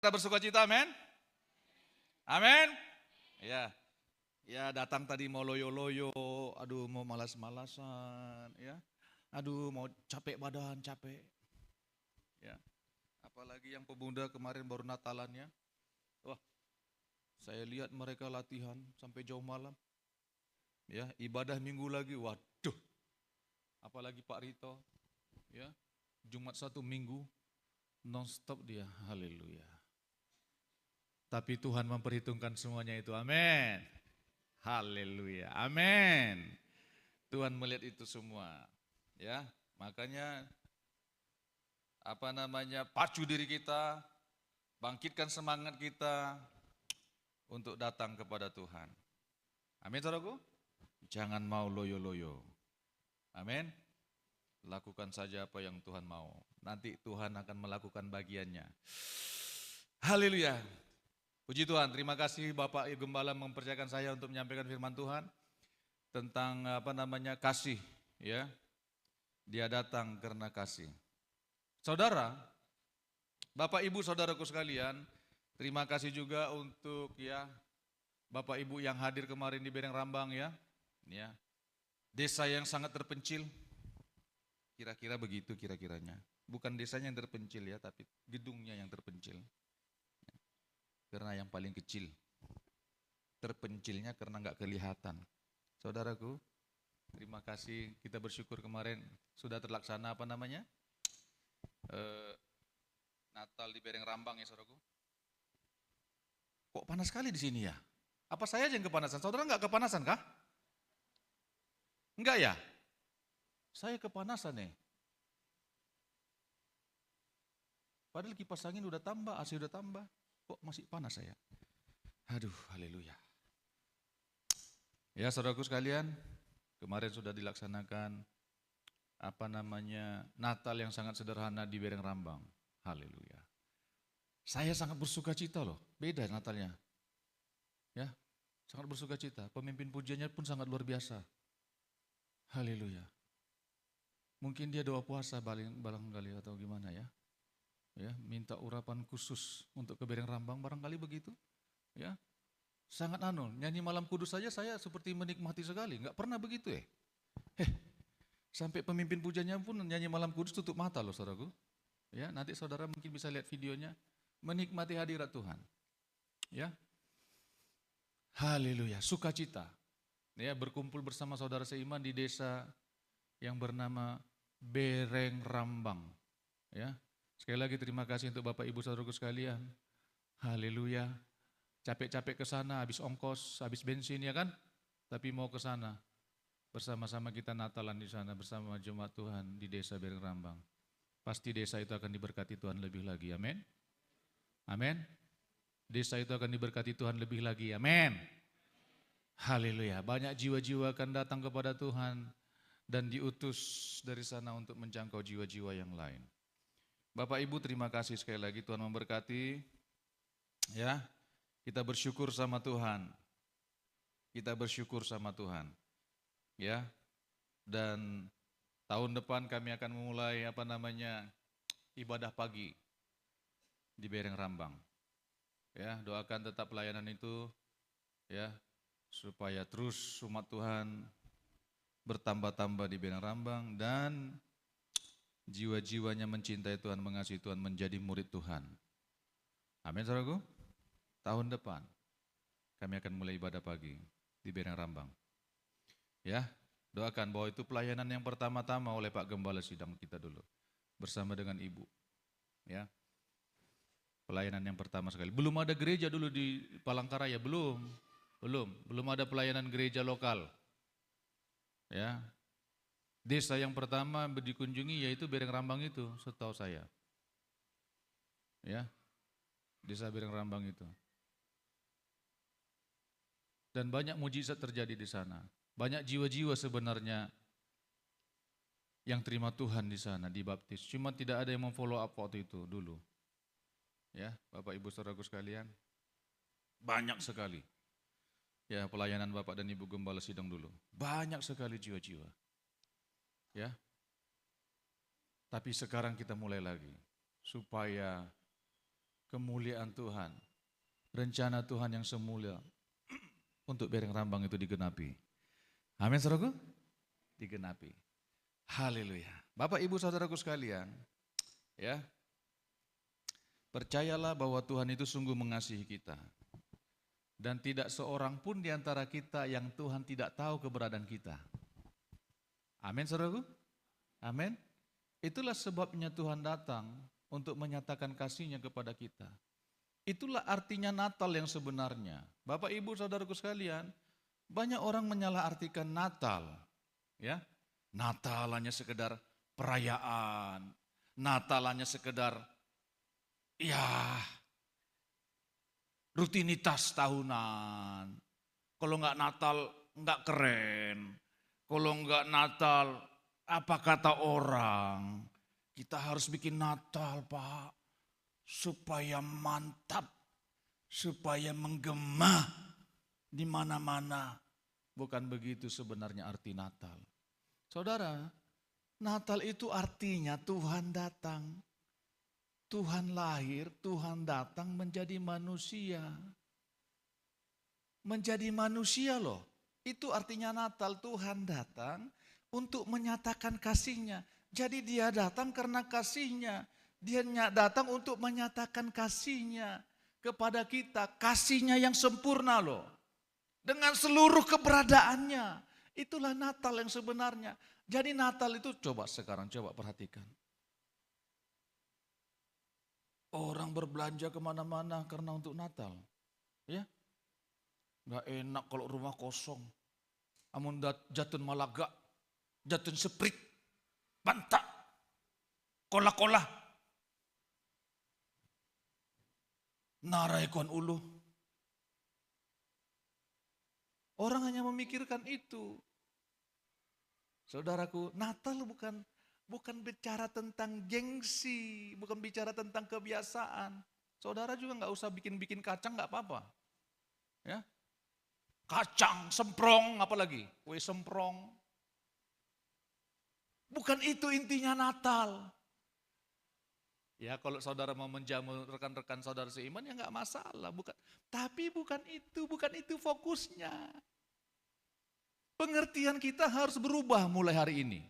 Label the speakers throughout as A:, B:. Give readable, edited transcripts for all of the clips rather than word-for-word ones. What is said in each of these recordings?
A: Kita bersuka cita, amin? Amin? Ya, ya datang tadi mau loyo-loyo, aduh mau malas-malasan, ya. Aduh mau capek badan, capek. Ya, apalagi yang pemuda kemarin baru Natalannya. Wah, saya lihat mereka latihan sampai jauh malam. Ya, ibadah minggu lagi, waduh. Apalagi Pak Rito, ya. Jumat satu minggu, non-stop dia, haleluya. Tapi Tuhan memperhitungkan semuanya itu, amin. Haleluya, amin. Tuhan melihat itu semua, ya. Makanya pacu diri kita, bangkitkan semangat kita untuk datang kepada Tuhan. Amin, saudaraku. Jangan mau loyo-loyo. Amin. Lakukan saja apa yang Tuhan mau. Nanti Tuhan akan melakukan bagiannya. Haleluya. Puji Tuhan, terima kasih Bapak Gembala mempercayakan saya untuk menyampaikan firman Tuhan tentang kasih, ya. Dia datang karena kasih. Saudara, Bapak Ibu saudaraku sekalian, terima kasih juga untuk Bapak Ibu yang hadir kemarin di Bereng Rambang ya. Desa yang sangat terpencil. Kira-kira begitu kira-kiranya. Bukan desanya yang terpencil ya, tapi gedungnya yang terpencil. Karena yang paling kecil. Terpencilnya karena nggak kelihatan. Saudaraku, terima kasih, kita bersyukur kemarin sudah terlaksana Natal di Bereng Rambang ya saudaraku. Kok panas sekali di sini ya? Apa saya aja yang kepanasan? Saudara nggak kepanasan kah? Enggak ya? Saya kepanasan nih. Padahal kipas angin udah tambah, AC udah tambah. Kok masih panas saya? Aduh, haleluya. Ya saudaraku sekalian, kemarin sudah dilaksanakan Natal yang sangat sederhana di Bereng Rambang. Haleluya. Saya sangat bersuka cita loh, beda Natalnya. Ya, sangat bersuka cita. Pemimpin pujiannya pun sangat luar biasa. Haleluya. Mungkin dia doa puasa barangkali atau gimana ya. Ya, minta urapan khusus untuk ke Bereng Rambang barangkali begitu. Ya. Sangat nyanyi malam kudus saja saya seperti menikmati sekali, nggak pernah begitu ya. Sampai pemimpin pujiannya pun nyanyi malam kudus tutup mata loh saudaraku. Ya, nanti saudara mungkin bisa lihat videonya, menikmati hadirat Tuhan. Ya. Haleluya, sukacita. Ya, berkumpul bersama saudara seiman di desa yang bernama Bereng Rambang. Ya. Sekali lagi terima kasih untuk Bapak Ibu saudaraku sekalian. Haleluya. Capek-capek ke sana, habis ongkos, habis bensin ya kan? Tapi mau ke sana. Bersama-sama kita Natalan di sana bersama jemaat Tuhan di desa Bereng Rambang. Pasti desa itu akan diberkati Tuhan lebih lagi, amin. Amin. Desa itu akan diberkati Tuhan lebih lagi, amin. Haleluya, banyak jiwa-jiwa akan datang kepada Tuhan dan diutus dari sana untuk menjangkau jiwa-jiwa yang lain. Bapak Ibu terima kasih sekali lagi, Tuhan memberkati. Ya, kita bersyukur sama Tuhan. Kita bersyukur sama Tuhan. Ya. Dan tahun depan kami akan memulai ibadah pagi di Bereng Rambang. Ya, doakan tetap pelayanan itu ya supaya terus umat Tuhan bertambah-tambah di Bereng Rambang dan jiwa-jiwanya mencintai Tuhan, mengasihi Tuhan, menjadi murid Tuhan. Amin, saudaraku. Tahun depan kami akan mulai ibadah pagi di Bereng Rambang. Ya, doakan bahwa itu pelayanan yang pertama-tama oleh Pak Gembala Sidang kita dulu bersama dengan Ibu. Ya. Pelayanan yang pertama sekali. Belum ada gereja dulu di Palangkaraya, belum ada pelayanan gereja lokal. Ya. Desa yang pertama dikunjungi yaitu Bereng Rambang itu, setahu saya. Ya. Desa Bereng Rambang itu. Dan banyak mujizat terjadi di sana. Banyak jiwa-jiwa sebenarnya yang terima Tuhan di sana, dibaptis. Cuma tidak ada yang memfollow up waktu itu dulu. Ya, Bapak Ibu saudaraku sekalian, banyak sekali. Ya, pelayanan Bapak dan Ibu Gembala Sidang dulu. Banyak sekali jiwa-jiwa. Ya. Tapi sekarang kita mulai lagi supaya kemuliaan Tuhan, rencana Tuhan yang semulia untuk Bereng Rambang itu digenapi. Amin, saudaraku? Digenapi. Haleluya. Bapak, Ibu, saudaraku sekalian, ya, percayalah bahwa Tuhan itu sungguh mengasihi kita. Dan tidak seorang pun di antara kita yang Tuhan tidak tahu keberadaan kita. Amin, saudaraku? Amin. Itulah sebabnya Tuhan datang untuk menyatakan kasih-Nya kepada kita. Itulah artinya Natal yang sebenarnya. Bapak, Ibu, saudaraku sekalian, banyak orang menyalahartikan Natal. Ya, Natal hanya sekedar perayaan. Natal hanya sekedar, ya, rutinitas tahunan. Kalau enggak Natal, enggak keren. Kalau enggak Natal, apa kata orang? Kita harus bikin Natal, Pak, supaya mantap, supaya menggema di mana-mana. Bukan begitu sebenarnya arti Natal. Saudara, Natal itu artinya Tuhan datang. Tuhan lahir, Tuhan datang menjadi manusia. Menjadi manusia loh. Itu artinya Natal, Tuhan datang untuk menyatakan kasih-Nya. Jadi dia datang karena kasih-Nya. Dia datang untuk menyatakan kasih-Nya kepada kita. Kasih-Nya yang sempurna loh. Dengan seluruh keberadaannya. Itulah Natal yang sebenarnya. Jadi Natal itu coba perhatikan. Orang berbelanja kemana-mana karena untuk Natal. Ya, nggak enak kalau rumah kosong. Amun jatun malaga, jatun seprit, bantak, kola-kola. Narai kon ulu. Orang hanya memikirkan itu. Saudaraku, Natal bukan bicara tentang gengsi, bukan bicara tentang kebiasaan. Saudara juga nggak usah bikin kacang, nggak apa-apa. Ya, kacang, semprong, apalagi kue semprong. Bukan itu intinya Natal. Ya, kalau saudara mau menjamu rekan-rekan saudara seiman ya nggak masalah, Tapi bukan itu fokusnya. Pengertian kita harus berubah mulai hari ini.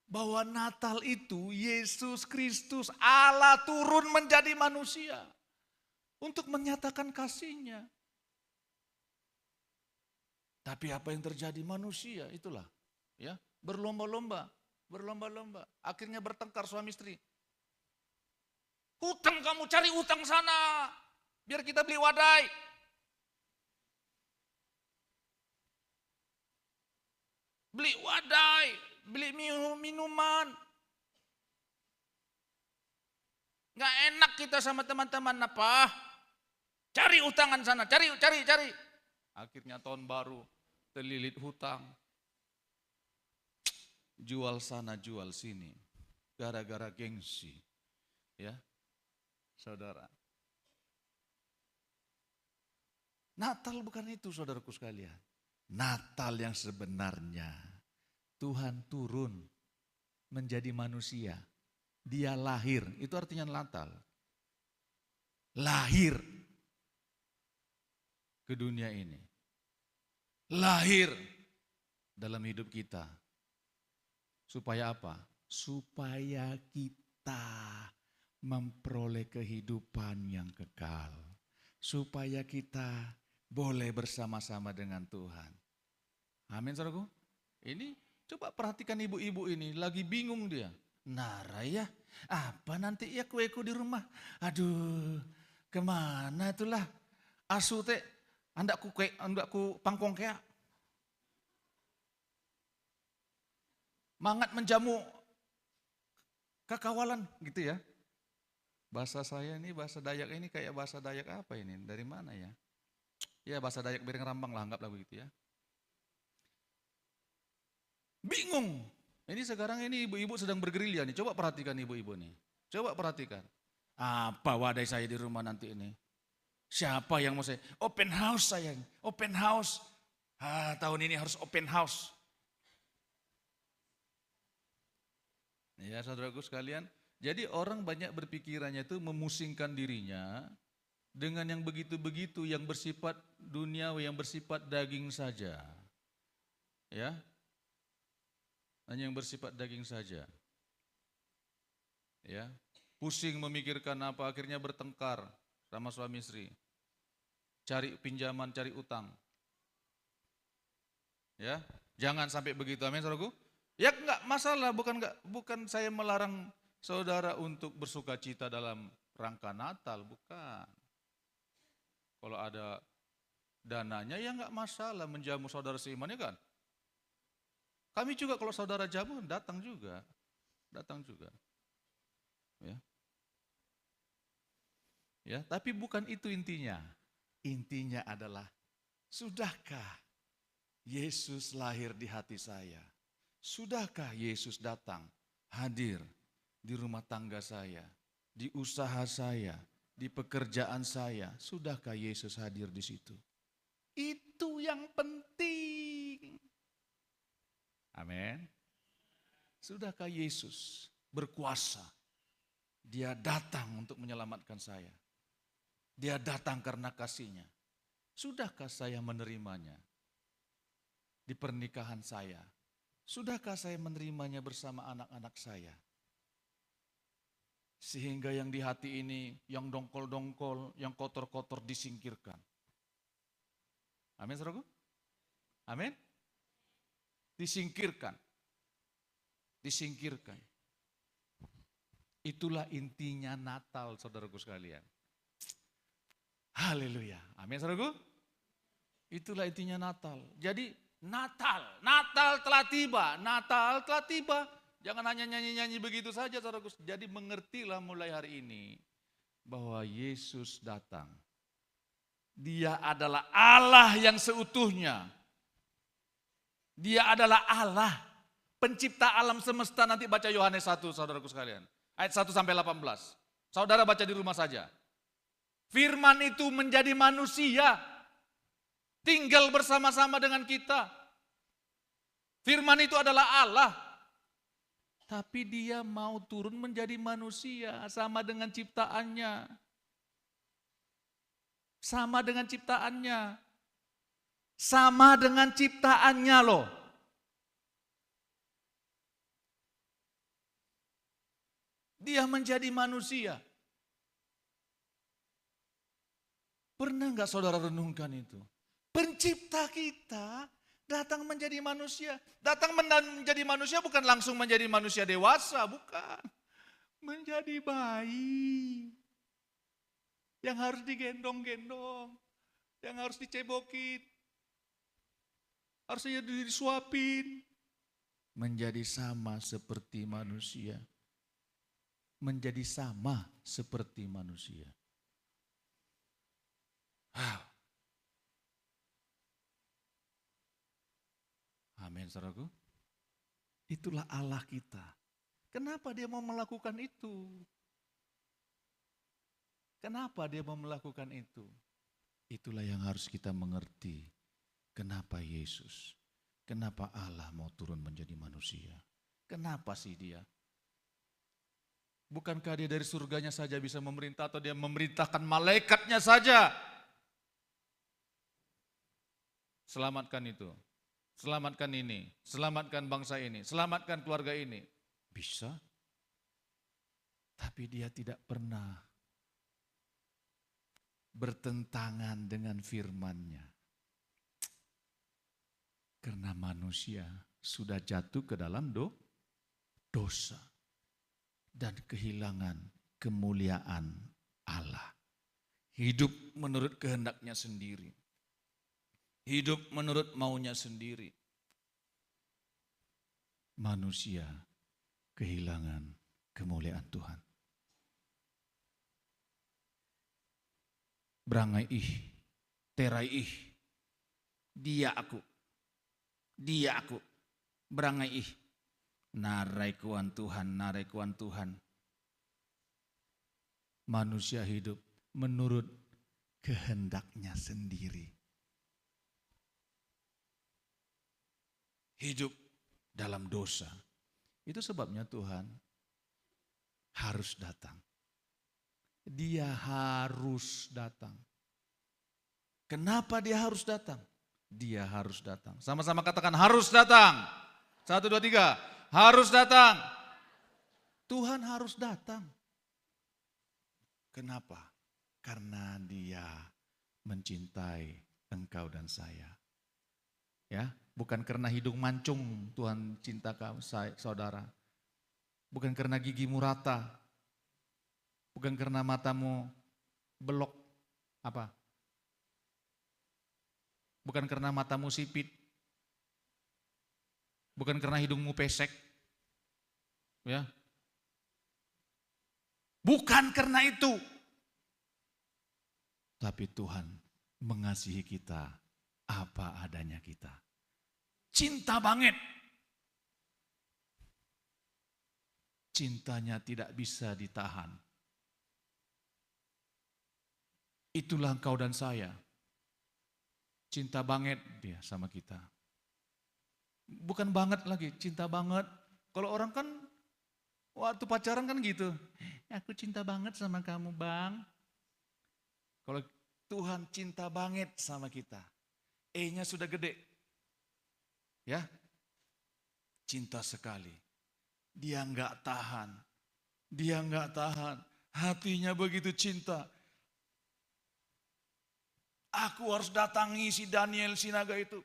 A: Bahwa Natal itu Yesus Kristus Allah turun menjadi manusia untuk menyatakan kasih-Nya. Tapi apa yang terjadi manusia itulah ya, berlomba-lomba. Akhirnya bertengkar suami istri. Hutang, kamu cari hutang sana biar kita beli wadai. Beli wadai, beli minuman. Nggak enak kita sama teman-teman apa? Cari utangan sana, cari. Akhirnya tahun baru terlilit hutang. Jual sana, jual sini. Gara-gara gengsi. Ya, saudara. Natal bukan itu, saudaraku sekalian. Natal yang sebenarnya Tuhan turun menjadi manusia. Dia lahir, itu artinya Natal. Lahir ke dunia ini. Lahir dalam hidup kita. Supaya apa? Supaya kita memperoleh kehidupan yang kekal. Supaya kita boleh bersama-sama dengan Tuhan. Amin, saudaraku. Ini coba perhatikan ibu-ibu ini, lagi bingung dia. Nara ya, apa nanti ya kueku di rumah? Aduh, kemana itulah? Asu teh, andakku pangkong kea. Mangat menjamu kakawalan gitu ya. Bahasa saya ini, bahasa Dayak ini kayak bahasa Dayak apa ini? Dari mana ya? Ya bahasa Dayak Bereng Rambang lah, anggaplah begitu ya. Bingung. Ini sekarang ini ibu-ibu sedang bergerilya nih. Coba perhatikan ibu-ibu nih. Coba perhatikan. Apa wadai saya di rumah nanti ini? Siapa yang mau saya? Open house sayang. Open house. Tahun ini harus open house. Ya saudaraku sekalian. Jadi orang banyak berpikirannya itu memusingkan dirinya dengan yang begitu-begitu, yang bersifat duniawi, yang bersifat daging saja. Ya, hanya yang bersifat daging saja. Ya, pusing memikirkan apa, akhirnya bertengkar sama suami istri. Cari pinjaman, cari utang. Ya, jangan sampai begitu. Amin, saudaraku. Ya enggak masalah, bukan saya melarang saudara untuk bersuka cita dalam rangka Natal, bukan. Kalau ada dananya ya enggak masalah menjamu saudara seiman, ya kan? Kami juga kalau saudara jamu datang juga. Ya. Ya, tapi bukan itu intinya. Intinya adalah, sudahkah Yesus lahir di hati saya? Sudahkah Yesus datang, hadir di rumah tangga saya, di usaha saya, di pekerjaan saya? Sudahkah Yesus hadir di situ? Itu yang penting. Amin. Sudahkah Yesus berkuasa? Dia datang untuk menyelamatkan saya. Dia datang karena kasih-Nya. Sudahkah saya menerimanya di pernikahan saya? Sudahkah saya menerimanya bersama anak-anak saya? Sehingga yang di hati ini, yang dongkol-dongkol, yang kotor-kotor disingkirkan. Amin, saudaraku? Amin? Disingkirkan. Disingkirkan. Itulah intinya Natal, saudaraku sekalian. Haleluya. Amin, saudaraku? Itulah intinya Natal. Jadi Natal telah tiba. Jangan hanya nyanyi-nyanyi begitu saja, saudaraku. Jadi mengertilah mulai hari ini bahwa Yesus datang. Dia adalah Allah yang seutuhnya. Dia adalah Allah, pencipta alam semesta. Nanti baca Yohanes 1, saudaraku sekalian. Ayat 1 sampai 18. Saudara baca di rumah saja. Firman itu menjadi manusia, tinggal bersama-sama dengan kita. Firman itu adalah Allah, tapi dia mau turun menjadi manusia, sama dengan ciptaannya. Sama dengan ciptaannya. Sama dengan ciptaannya loh. Dia menjadi manusia. Pernah enggak saudara renungkan itu? Pencipta kita datang menjadi manusia. Datang menjadi manusia bukan langsung menjadi manusia dewasa, bukan. Menjadi bayi. Yang harus digendong-gendong. Yang harus dicebokin. Harusnya disuapin. Menjadi sama seperti manusia. Menjadi sama seperti manusia. Amin, saudaraku. Itulah Allah kita. Kenapa dia mau melakukan itu? Kenapa dia mau melakukan itu? Itulah yang harus kita mengerti. Kenapa Yesus? Kenapa Allah mau turun menjadi manusia? Kenapa sih dia? Bukankah dia dari surganya saja bisa memerintah, atau dia memerintahkan malaikatnya saja? Selamatkan itu, selamatkan ini, selamatkan bangsa ini, selamatkan keluarga ini. Bisa, tapi dia tidak pernah bertentangan dengan firman-Nya. Karena manusia sudah jatuh ke dalam dosa dan kehilangan kemuliaan Allah. Hidup menurut kehendaknya sendiri. Hidup menurut maunya sendiri. Manusia kehilangan kemuliaan Tuhan. Berangai terai dia aku, berangai narai kuan Tuhan. Manusia hidup menurut kehendaknya sendiri. Hidup dalam dosa. Itu sebabnya Tuhan harus datang. Dia harus datang. Kenapa dia harus datang? Dia harus datang. Sama-sama katakan harus datang. 1, 2, 3. Harus datang. Tuhan harus datang. Kenapa? Karena dia mencintai engkau dan saya. Ya, bukan karena hidung mancung Tuhan cinta kamu, saudara. Bukan karena gigimu rata. Bukan karena matamu belok. Apa? Bukan karena matamu sipit. Bukan karena hidungmu pesek. Ya. Bukan karena itu. Tapi Tuhan mengasihi kita apa adanya kita. Cinta banget. Cintanya tidak bisa ditahan. Itulah engkau dan saya. Cinta banget dia sama kita. Bukan banget lagi, cinta banget. Kalau orang kan waktu pacaran kan gitu. Aku cinta banget sama kamu, Bang. Kalau Tuhan cinta banget sama kita. E-nya sudah gede. Ya. Cinta sekali. Dia enggak tahan. Dia enggak tahan. Hatinya begitu cinta. Aku harus datangi si Daniel Sinaga itu.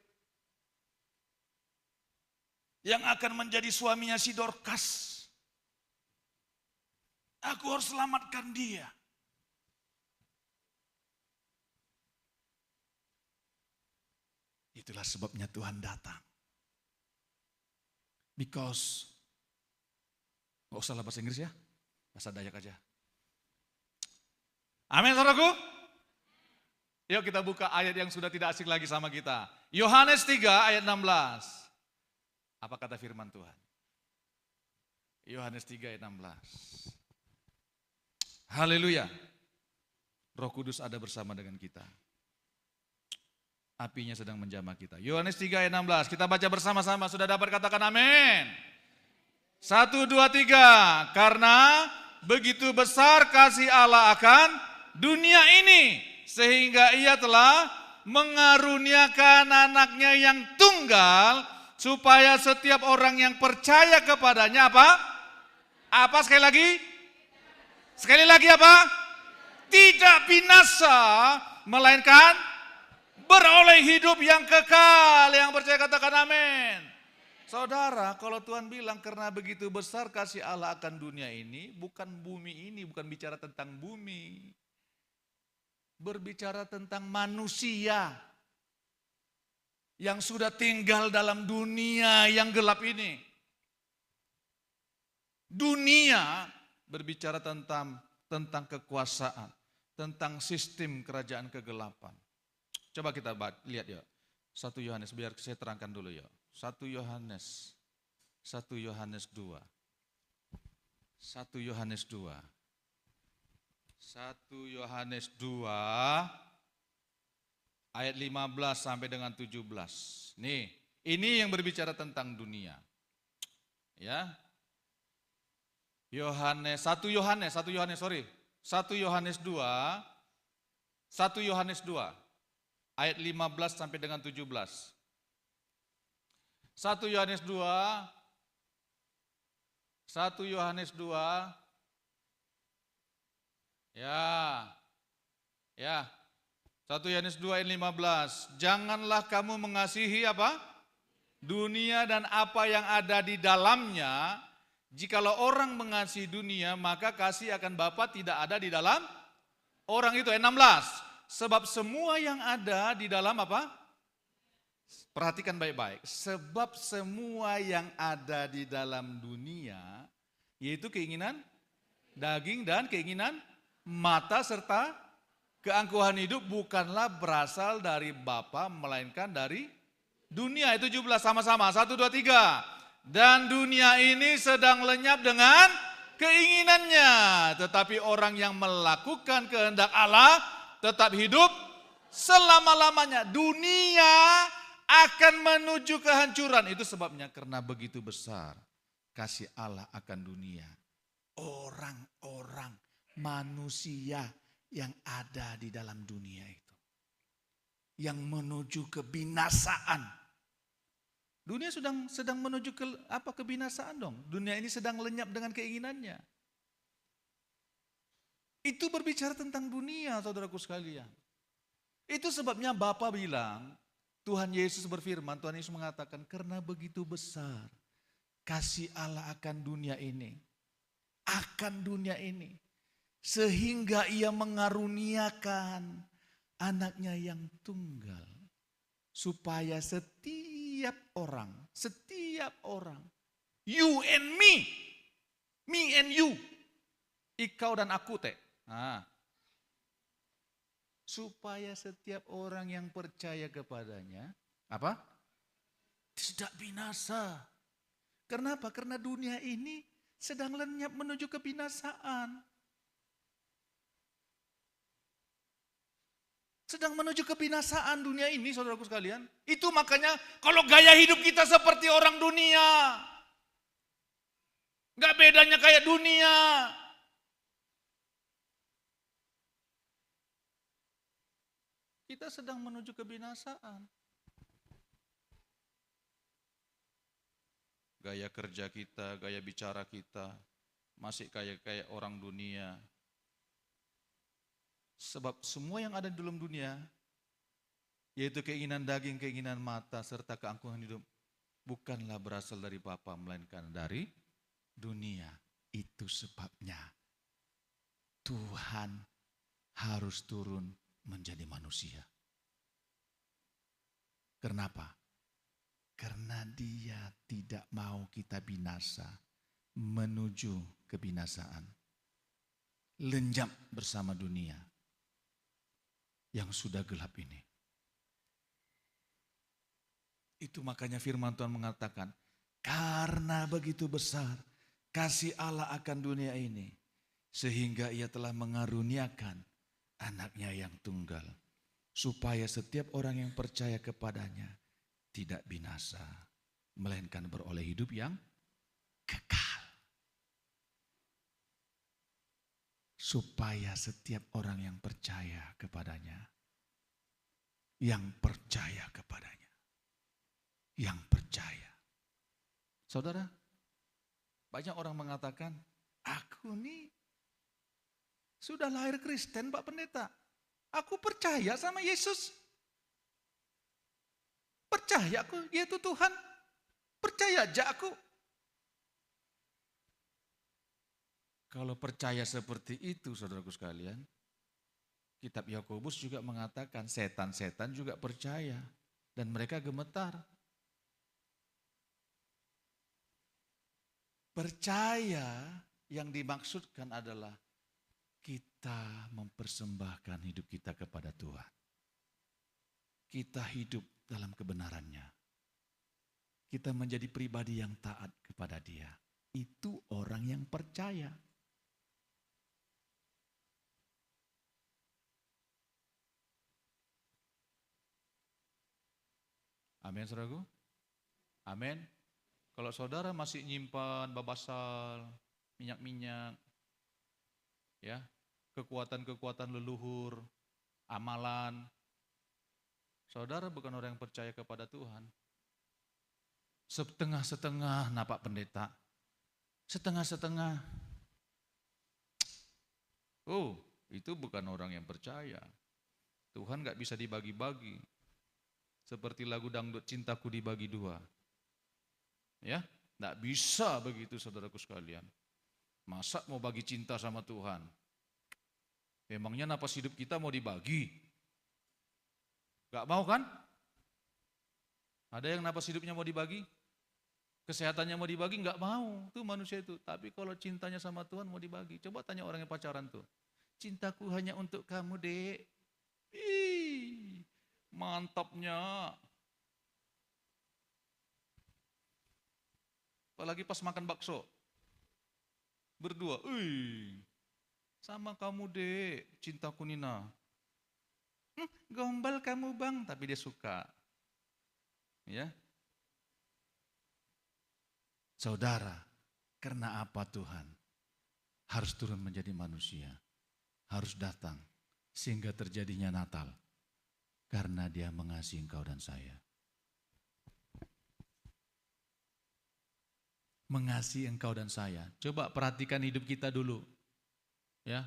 A: Yang akan menjadi suaminya si Dorcas. Aku harus selamatkan dia. Itulah sebabnya Tuhan datang. Because, gak usah lah bahasa Inggris ya, bahasa Dayak aja. Amin saudaraku. Yuk kita buka ayat yang sudah tidak asing lagi sama kita. Yohanes 3 ayat 16. Apa kata firman Tuhan? Yohanes 3 ayat 16. Haleluya. Roh Kudus ada bersama dengan kita. Apinya sedang menjamah kita. Yohanes 3 ayat 16. Kita baca bersama-sama. Sudah dapat katakan amin. 1, 2, 3. Karena begitu besar kasih Allah akan dunia ini. Sehingga ia telah mengaruniakan anaknya yang tunggal. Supaya setiap orang yang percaya kepadanya apa? Apa sekali lagi? Sekali lagi apa? Tidak binasa. Melainkan beroleh hidup yang kekal. Yang percaya katakan amin. Saudara, kalau Tuhan bilang karena begitu besar kasih Allah akan dunia ini, bukan bumi ini, bukan bicara tentang bumi. Berbicara tentang manusia yang sudah tinggal dalam dunia yang gelap ini. Dunia berbicara tentang kekuasaan, tentang sistem kerajaan kegelapan. Coba kita lihat ya. 1 Yohanes, biar saya terangkan dulu ya. 1 Yohanes 2. 1 Yohanes 2. 1 Yohanes 2 ayat 15 sampai dengan 17. Nih, ini yang berbicara tentang dunia. Ya. 1 Yohanes 2 ayat 15 sampai dengan 17. 1 Yohanes 2 Ya. 1 Yohanes 2 ayat 15. Janganlah kamu mengasihi apa? Dunia dan apa yang ada di dalamnya. Jikalau orang mengasihi dunia, maka kasih akan Bapa tidak ada di dalam orang itu. Ayat 16. Sebab semua yang ada di dalam apa? Perhatikan baik-baik. Sebab semua yang ada di dalam dunia, yaitu keinginan daging dan keinginan mata serta keangkuhan hidup bukanlah berasal dari Bapa melainkan dari dunia. Itu 17 sama-sama. 1, 2, 3. Dan dunia ini sedang lenyap dengan keinginannya. Tetapi orang yang melakukan kehendak Allah tetap hidup selama-lamanya. Dunia akan menuju kehancuran. Itu sebabnya karena begitu besar kasih Allah akan dunia.
B: orang-orang manusia yang ada di dalam dunia itu. Yang menuju kebinasaan. Dunia sedang menuju ke kebinasaan dong. Dunia ini sedang lenyap dengan keinginannya. Itu berbicara tentang dunia, saudaraku sekalian. Itu sebabnya Bapa bilang, Tuhan Yesus berfirman, Tuhan Yesus mengatakan, karena begitu besar kasih Allah akan dunia ini. Akan dunia ini. Sehingga ia mengaruniakan anaknya yang tunggal. Supaya setiap orang, you and me and you, ikau dan aku teh. Nah, supaya setiap orang yang percaya kepadanya, apa? Tidak binasa. Kenapa? Karena dunia ini sedang lenyap menuju kebinasaan. Sedang menuju kebinasaan dunia ini, saudaraku sekalian. Itu makanya kalau gaya hidup kita seperti orang dunia. Gak bedanya kayak dunia. Kita sedang menuju kebinasaan. Gaya kerja kita, gaya bicara kita masih kayak orang dunia. Sebab semua yang ada di dalam dunia, yaitu keinginan daging, keinginan mata, serta keangkuhan hidup, bukanlah berasal dari Bapa, melainkan dari dunia. Itu sebabnya Tuhan harus turun menjadi manusia. Kenapa? Karena Dia tidak mau kita binasa menuju kebinasaan. Lenyap bersama dunia yang sudah gelap ini. Itu makanya firman Tuhan mengatakan, karena begitu besar kasih Allah akan dunia ini, sehingga ia telah mengaruniakan anaknya yang tunggal, supaya setiap orang yang percaya kepadanya tidak binasa, melainkan beroleh hidup yang kekal. Supaya setiap orang yang percaya kepadanya, yang percaya kepadanya, yang percaya. Saudara, banyak orang mengatakan, aku nih sudah lahir Kristen Pak Pendeta. Aku percaya sama Yesus. Percaya aku, dia itu Tuhan. Percaya aja aku. Kalau percaya seperti itu, saudaraku sekalian, kitab Yakobus juga mengatakan setan-setan juga percaya dan mereka gemetar. Percaya yang dimaksudkan adalah kita mempersembahkan hidup kita kepada Tuhan. Kita hidup dalam kebenarannya. Kita menjadi pribadi yang taat kepada Dia. Itu orang yang percaya. Amin, saudaraku. Amin. Kalau saudara masih nyimpan babasal, minyak-minyak, ya, kekuatan-kekuatan leluhur, amalan, saudara bukan orang yang percaya kepada Tuhan. Setengah-setengah, Pak Pendeta. Setengah-setengah. Oh, itu bukan orang yang percaya. Tuhan gak bisa dibagi-bagi. Seperti lagu dangdut cintaku dibagi dua. Ya, gak bisa begitu saudaraku sekalian. Masa mau bagi cinta sama Tuhan? Memangnya napas hidup kita mau dibagi? Gak mau kan? Ada yang napas hidupnya mau dibagi? Kesehatannya mau dibagi? Gak mau, tuh manusia itu. Tapi kalau cintanya sama Tuhan mau dibagi. Coba tanya orang yang pacaran tuh. Cintaku hanya untuk kamu, Dek. Ih, mantapnya. Apalagi pas makan bakso. Berdua, sama kamu, Dek, cintaku Nina. Gombal kamu, Bang, tapi dia suka. Ya. Saudara, karena apa Tuhan harus turun menjadi manusia, harus datang sehingga terjadinya Natal karena Dia mengasihi engkau dan saya. Mengasihi engkau dan saya. Coba perhatikan hidup kita dulu. Ya.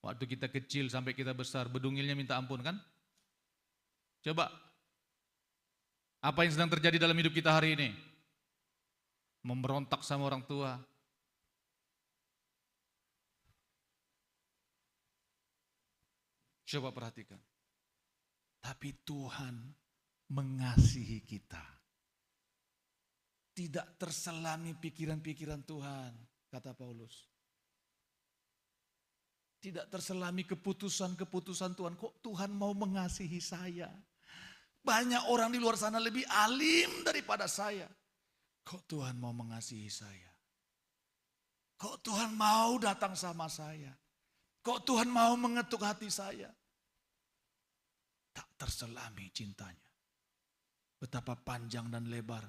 B: Waktu kita kecil sampai kita besar, bedungilnya minta ampun kan? Coba. Apa yang sedang terjadi dalam hidup kita hari ini? Memberontak sama orang tua. Coba perhatikan. Tapi Tuhan mengasihi kita. Tidak terselami pikiran-pikiran Tuhan, kata Paulus. Tidak terselami keputusan-keputusan Tuhan. Kok Tuhan mau mengasihi saya? Banyak orang di luar sana lebih alim daripada saya. Kok Tuhan mau mengasihi saya? Kok Tuhan mau datang sama saya? Kok Tuhan mau mengetuk hati saya? Tak terselami cintanya. Betapa panjang dan lebar,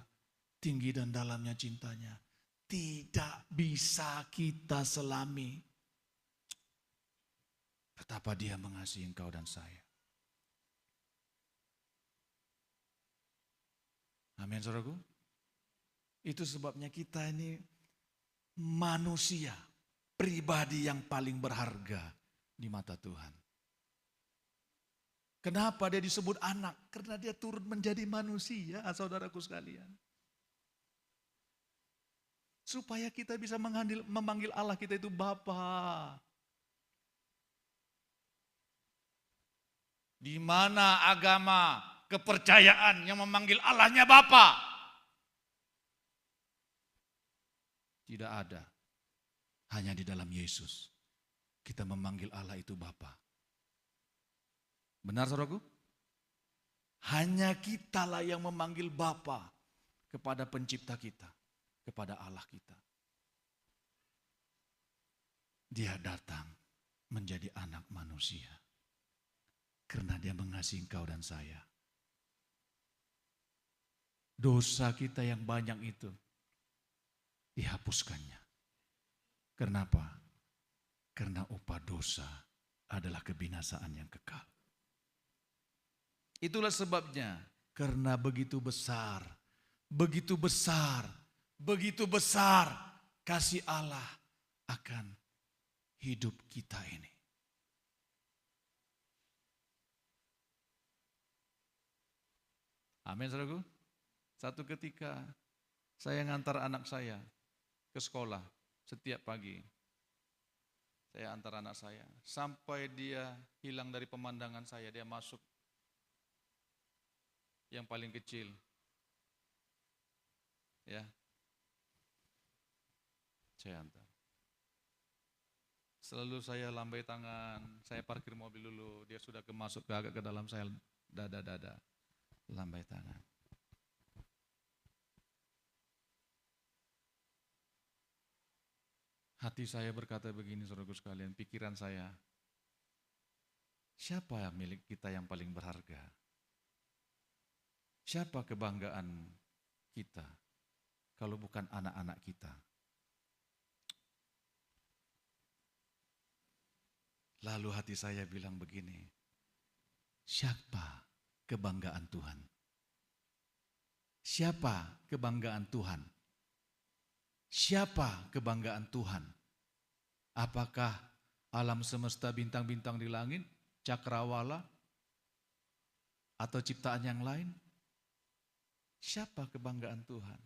B: tinggi dan dalamnya cintanya. Tidak bisa kita selami. Betapa Dia mengasihi engkau dan saya. Amin, saudaraku. Itu sebabnya kita ini manusia, pribadi yang paling berharga di mata Tuhan. Kenapa Dia disebut anak? Karena Dia turun menjadi manusia, saudaraku sekalian. Supaya kita bisa memanggil Allah kita itu Bapa. Di mana agama, kepercayaan yang memanggil Allahnya Bapa? Tidak ada. Hanya di dalam Yesus kita memanggil Allah itu Bapa. Benar, saudaraku? Hanya kitalah yang memanggil Bapa kepada pencipta kita, kepada Allah kita. Dia datang menjadi anak manusia karena Dia mengasihi engkau dan saya. Dosa kita yang banyak itu dihapuskannya. Kenapa? Karena upah dosa adalah kebinasaan yang kekal. Itulah sebabnya, karena begitu besar, begitu besar, begitu besar kasih Allah akan hidup kita ini. Amin, saudaraku. Satu ketika saya ngantar anak saya ke sekolah setiap pagi. Saya antar anak saya sampai dia hilang dari pemandangan saya, dia masuk yang paling kecil. Ya. Saya antar. Selalu saya lambai tangan, saya parkir mobil dulu, dia sudah masuk agak ke dalam, saya dada-dada, lambai tangan. Hati saya berkata begini, saudaraku sekalian, pikiran saya, siapa milik kita yang paling berharga? Siapa kebanggaan kita kalau bukan anak-anak kita? Lalu hati saya bilang begini, siapa kebanggaan Tuhan? Siapa kebanggaan Tuhan? Siapa kebanggaan Tuhan? Apakah alam semesta bintang-bintang di langit, cakrawala, atau ciptaan yang lain? Siapa kebanggaan Tuhan?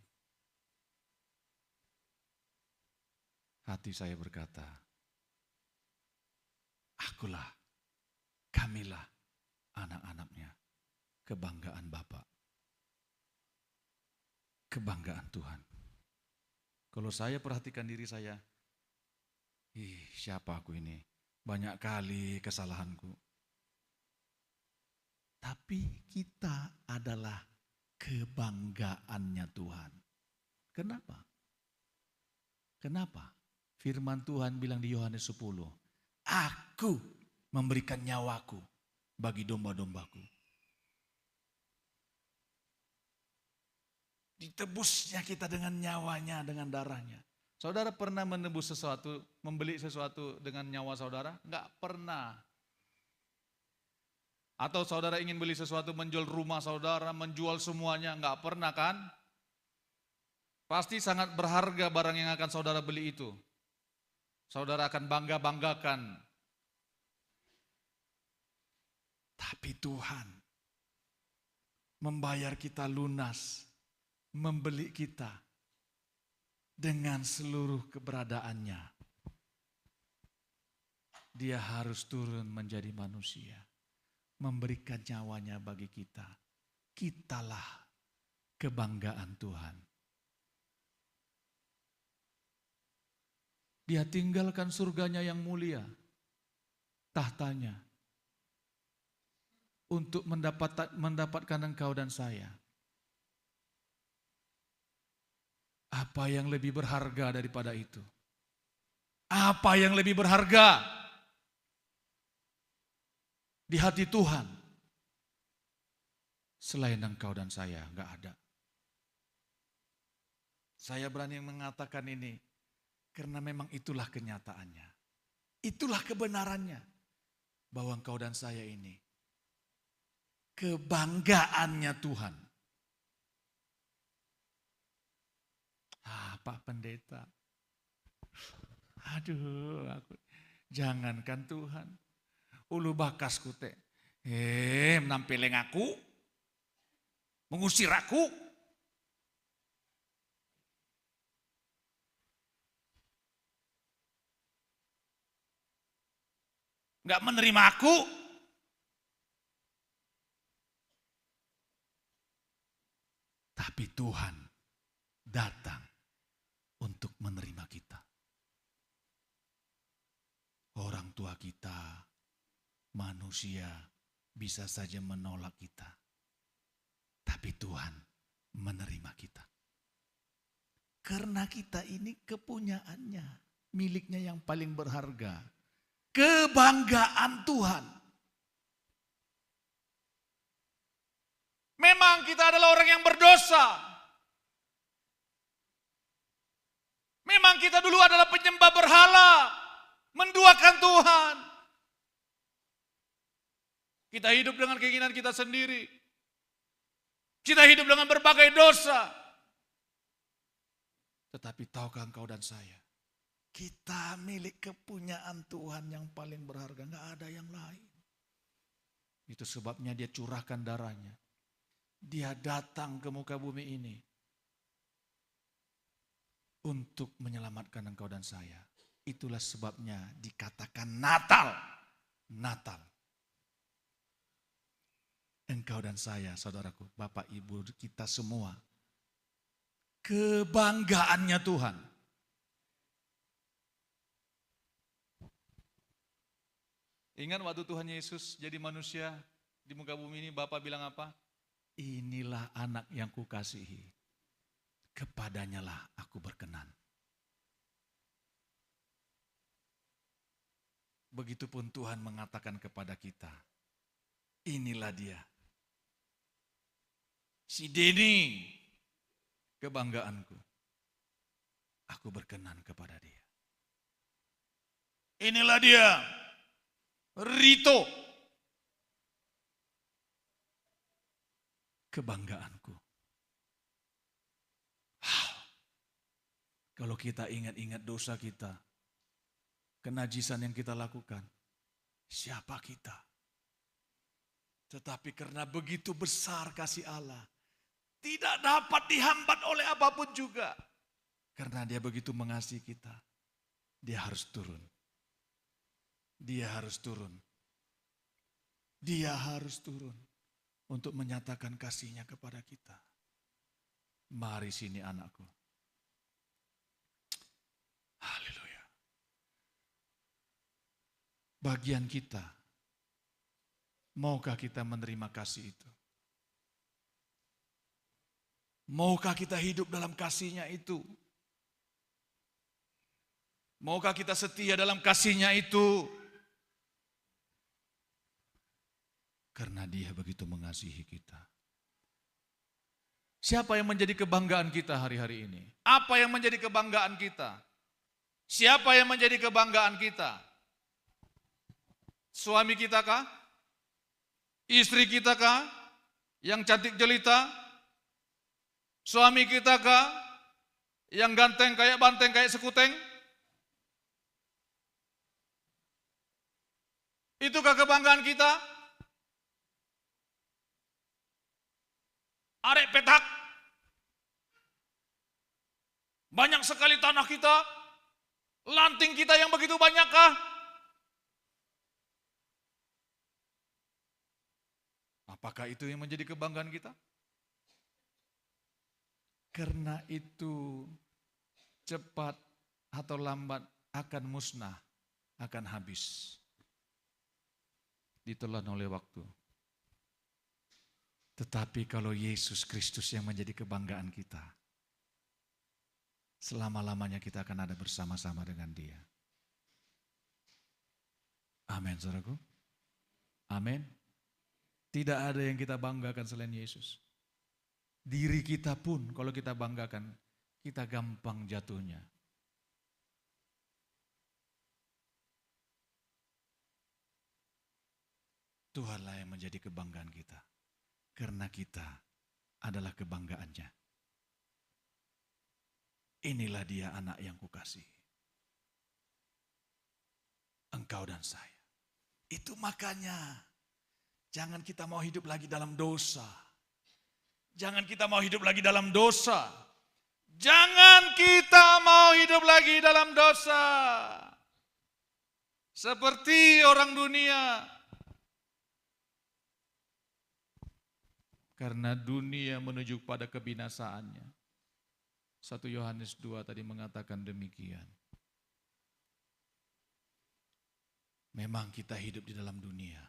B: Hati saya berkata, akulah, kamilah anak-anaknya, kebanggaan Bapa, kebanggaan Tuhan. Kalau saya perhatikan diri saya, siapa aku ini? Banyak kali kesalahanku. Tapi kita adalah kebanggaannya Tuhan. Kenapa? Kenapa? Firman Tuhan bilang di Yohanes 10, aku memberikan nyawaku bagi domba-dombaku. Ditebusnya kita dengan nyawanya, dengan darahnya. Saudara pernah menebus sesuatu, membeli sesuatu dengan nyawa saudara? Enggak pernah. Atau saudara ingin beli sesuatu, menjual rumah saudara, menjual semuanya, enggak pernah kan? Pasti sangat berharga barang yang akan saudara beli itu. Saudara akan bangga-banggakan. Tapi Tuhan membayar kita lunas, membeli kita dengan seluruh keberadaannya. Dia harus turun menjadi manusia, memberikan nyawanya bagi kita. Kitalah kebanggaan Tuhan. Dia tinggalkan surganya yang mulia, tahtanya, untuk mendapatkan engkau dan saya. Apa yang lebih berharga daripada itu? Apa yang lebih berharga di hati Tuhan selain engkau dan saya? Enggak ada. Saya berani mengatakan ini karena memang itulah kenyataannya. Itulah kebenarannya bahwa engkau dan saya ini kebanggaannya Tuhan. Pak Pendeta, aduh, jangankan Tuhan, ulu bakasku teh, menampilin aku, mengusir aku. Enggak menerima aku. Tapi Tuhan datang untuk menerima kita. Orang tua kita, manusia bisa saja menolak kita. Tapi Tuhan menerima kita. Karena kita ini kepunyaannya, miliknya yang paling berharga. Kebanggaan Tuhan. Memang kita adalah orang yang berdosa. Memang kita dulu adalah penyembah berhala, menduakan Tuhan. Kita hidup dengan keinginan kita sendiri. Kita hidup dengan berbagai dosa. Tetapi tahukah engkau dan saya, kita milik kepunyaan Tuhan yang paling berharga, enggak ada yang lain. Itu sebabnya dia curahkan darahnya. Dia datang ke muka bumi ini untuk menyelamatkan engkau dan saya. Itulah sebabnya dikatakan Natal. Natal. Engkau dan saya, saudaraku, Bapak Ibu kita semua, kebanggaannya Tuhan. Ingat waktu Tuhan Yesus jadi manusia di muka bumi ini, Bapak bilang apa? Inilah anak yang kukasihi, kepadanya lah aku berkenan. Begitupun Tuhan mengatakan kepada kita, inilah dia. Si Denny, kebanggaanku. Aku berkenan kepada dia. Inilah dia, Rito, kebanggaanku. Kalau kita ingat-ingat dosa kita, kenajisan yang kita lakukan, siapa kita? Tetapi karena begitu besar kasih Allah, tidak dapat dihambat oleh apapun juga. Karena dia begitu mengasihi kita, dia harus turun. Dia harus turun. Dia harus turun untuk menyatakan kasihnya kepada kita. Mari sini anakku. Haleluya. Bagian kita, maukah kita menerima kasih itu? Maukah kita hidup dalam kasihnya itu? Maukah kita setia dalam kasihnya itu? Karena dia begitu mengasihi kita. Siapa yang menjadi kebanggaan kita hari-hari ini? Apa yang menjadi kebanggaan kita? Siapa yang menjadi kebanggaan kita? Suami kita kah? Istri kita kah? Yang cantik jelita? Suami kita kah? Yang ganteng kayak banteng kayak sekuteng? Itukah kebanggaan kita? Arek petak? Banyak sekali tanah kita? Lanting kita yang begitu banyakkah? Apakah itu yang menjadi kebanggaan kita? Karena itu cepat atau lambat akan musnah, akan habis. Ditelan oleh waktu. Tetapi kalau Yesus Kristus yang menjadi kebanggaan kita, selama-lamanya kita akan ada bersama-sama dengan Dia. Amin, saudaraku. Amin. Tidak ada yang kita banggakan selain Yesus. Diri kita pun kalau kita banggakan, kita gampang jatuhnya. Tuhanlah yang menjadi kebanggaan kita. Karena kita adalah kebanggaannya. Inilah Dia anak yang kukasihi. Engkau dan saya. Itu makanya jangan kita mau hidup lagi dalam dosa. Jangan kita mau hidup lagi dalam dosa. Jangan kita mau hidup lagi dalam dosa. Seperti orang dunia. Karena dunia menuju pada kebinasaannya. 1 Yohanes 2 tadi mengatakan demikian. Memang kita hidup di dalam dunia.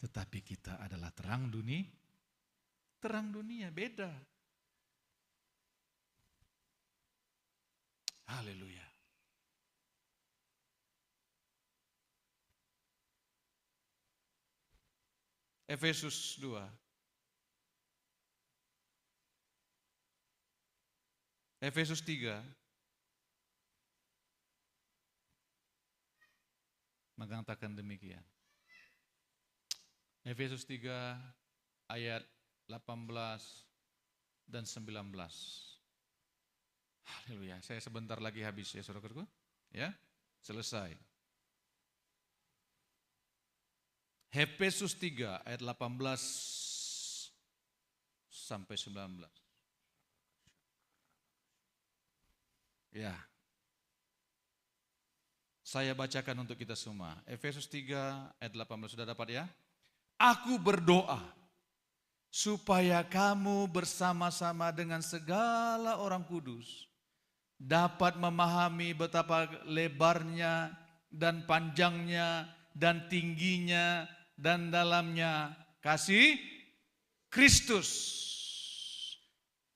B: Tetapi kita adalah terang dunia. Terang dunia, beda. Haleluya. Efesus 2. Efesus 3 mengatakan demikian. Efesus 3 ayat 18 dan 19. Haleluya. Saya sebentar lagi habis ya saudaraku. Ya, selesai. Efesus 3 ayat 18 sampai 19. Ya. Saya bacakan untuk kita semua. Efesus 3 ayat 18 sudah dapat ya? Aku berdoa supaya kamu bersama-sama dengan segala orang kudus dapat memahami betapa lebarnya dan panjangnya dan tingginya dan dalamnya kasih Kristus.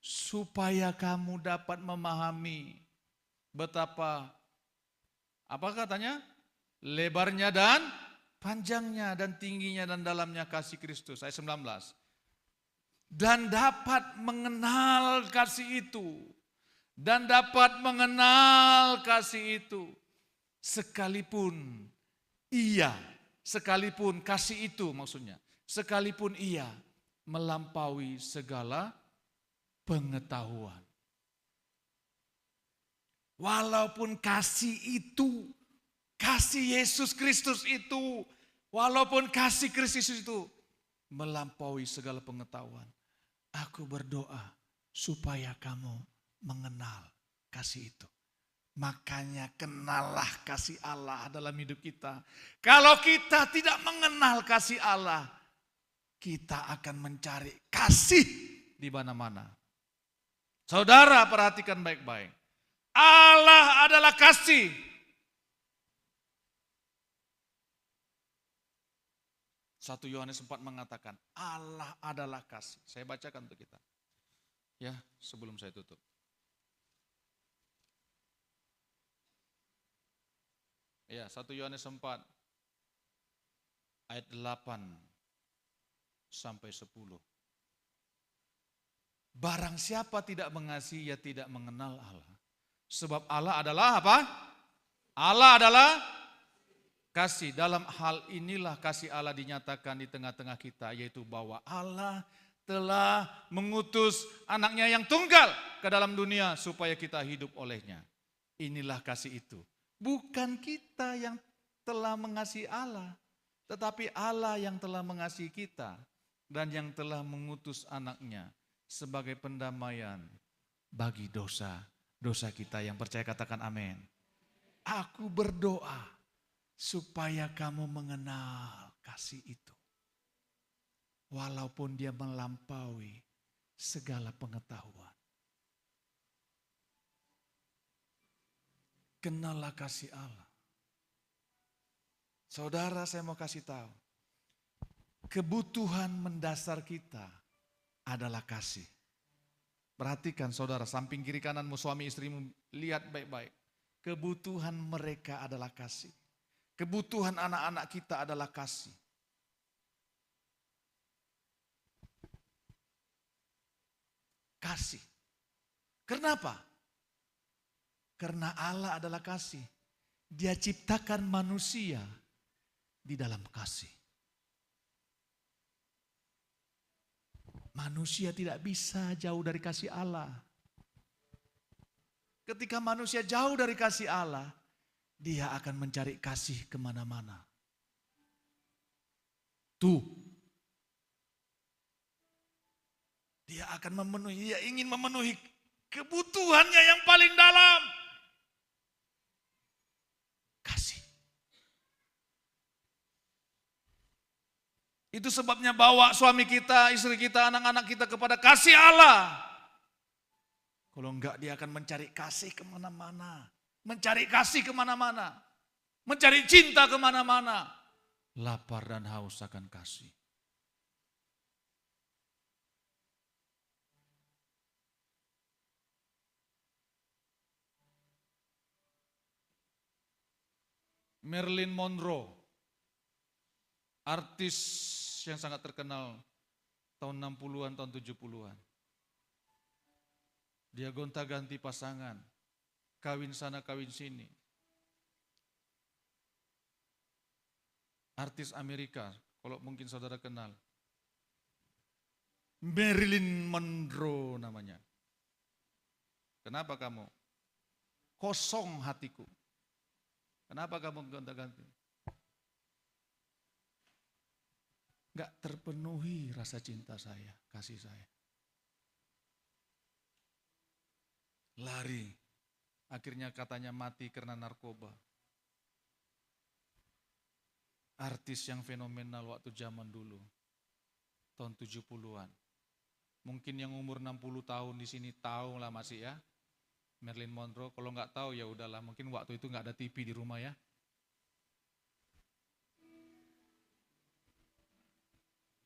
B: Supaya kamu dapat memahami betapa, apa katanya? Lebarnya dan panjangnya dan tingginya dan dalamnya kasih Kristus. Ayat 19. Dan dapat mengenal kasih itu. Dan dapat mengenal kasih itu. Sekalipun kasih itu maksudnya. Sekalipun ia melampaui segala pengetahuan. Walaupun kasih itu, kasih Yesus Kristus itu, walaupun kasih Kristus itu melampaui segala pengetahuan. Aku berdoa supaya kamu mengenal kasih itu. Makanya kenallah kasih Allah dalam hidup kita. Kalau kita tidak mengenal kasih Allah, kita akan mencari kasih di mana-mana. Saudara perhatikan baik-baik. Allah adalah kasih. Satu Yohanes 4 mengatakan Allah adalah kasih. Saya bacakan untuk kita. Ya, sebelum saya tutup. Ya, 1 Yohanes 4 ayat 8 sampai 10. Barang siapa tidak mengasihi, ia tidak mengenal Allah. Sebab Allah adalah apa? Allah adalah kasih. Dalam hal inilah kasih Allah dinyatakan di tengah-tengah kita, yaitu bahwa Allah telah mengutus anaknya yang tunggal ke dalam dunia supaya kita hidup olehnya. Inilah kasih itu. Bukan kita yang telah mengasihi Allah, tetapi Allah yang telah mengasihi kita dan yang telah mengutus anaknya sebagai pendamaian bagi dosa kita. Yang percaya katakan amin. Aku berdoa supaya kamu mengenal kasih itu. Walaupun dia melampaui segala pengetahuan. Kenallah kasih Allah. Saudara, saya mau kasih tahu. Kebutuhan mendasar kita adalah kasih. Perhatikan saudara, samping kiri kananmu suami istrimu, lihat baik-baik. Kebutuhan mereka adalah kasih. Kebutuhan anak-anak kita adalah kasih. Kasih. Kenapa? Karena Allah adalah kasih. Dia ciptakan manusia di dalam kasih. Manusia tidak bisa jauh dari kasih Allah. Ketika manusia jauh dari kasih Allah, dia akan mencari kasih kemana-mana. Tuh. Dia akan memenuhi, dia ingin memenuhi kebutuhannya yang paling dalam. Kasih. Itu sebabnya bawa suami kita, istri kita, anak-anak kita kepada kasih Allah. Kalau enggak dia akan mencari kasih kemana-mana. Mencari kasih kemana-mana. Mencari cinta kemana-mana. Lapar dan haus akan kasih. Marilyn Monroe, artis yang sangat terkenal tahun 60-an, tahun 70-an. Dia gonta-ganti pasangan, kawin sana, kawin sini. Artis Amerika, kalau mungkin saudara kenal. Marilyn Monroe namanya. Kenapa kamu? Kosong hatiku. Kenapa kamu gonta-ganti? Enggak terpenuhi rasa cinta saya, kasih saya. Lari, akhirnya katanya mati karena narkoba. Artis yang fenomenal waktu zaman dulu, tahun 70-an. Mungkin yang umur 60 tahun di sini tahu lah masih ya. Marilyn Monroe, kalau nggak tahu ya udahlah, mungkin waktu itu nggak ada TV di rumah ya.